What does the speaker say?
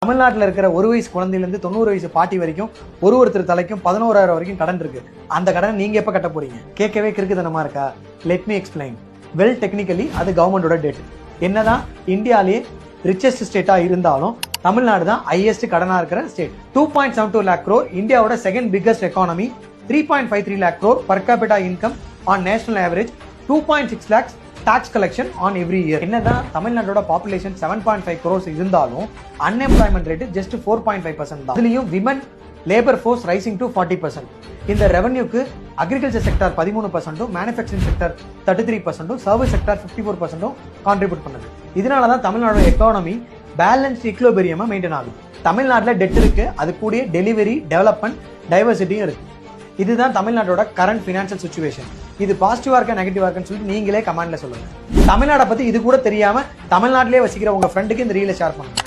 தமிழ்நாட்டில் இருக்கிற 1 வயசு குழந்தையிலேருந்து 90 வயசு பாட்டி வரைக்கும் ஒருத்தர் தலைக்கும் 11,000 வரைக்கும் கடன் இருக்கு. அந்த கடனை நீங்க எப்ப கட்ட போறீங்க? கேட்கவே கிறுக்குதனமா இருக்கா? Let me explain. Well technically அது கவர்மெண்டோட டெட். என்னதான் இந்தியாலேயே ரிச்சஸ்ட் ஸ்டேட்டா இருந்தாலும் தமிழ்நாடு தான் ஹையஸ்ட் கடனா இருக்கிற ஸ்டேட். 2.72 lakh crore, இந்தியாவோட second biggest economy. 3.53 lakh crore per capita income on national average. 2.6 lakhs tax collection on every year. என்னதான் தமிழ்நாட்டோட பாப்புலேஷன் 7.5 crores இருந்தாலும் அன்எம்ப்ளாய்மெண்ட் ரேட் ஜஸ்ட் 4.5% தான். இதுலயும் women labour force rising to 40%. இந்த ரெவன்யூக்கு agriculture sector 13%, manufacturing sector 33%, service sector 54% contribute பண்ணுது. இதனாலதான் தமிழ்நாடோட எக்கானமி பேலன்ஸ் இக்லோபெரியமா மெயின்டைன் ஆகுது. தமிழ்நாட்டில் டெட் இருக்கு, அது கூடிய டெலிவரி, டெவலப்மெண்ட், டைவர்சிட்டியும் இருக்கு. இதுதான் தமிழ்நாட்டோட கரண்ட் ஃபினான்ஷியல் சிச்சுவேஷன். இது பாசிட்டிவா இருக்கா நெகட்டிவா இருக்குன்னு சொல்லிட்டு நீங்களே கமெண்ட்ல சொல்லுங்க. தமிழ்நாட்டை பத்தி இது கூட தெரியாம தமிழ்நாட்டிலே வசிக்கிற உங்க ஃப்ரெண்டுக்கு இந்த ரீலை ஷேர் பண்ணுங்க.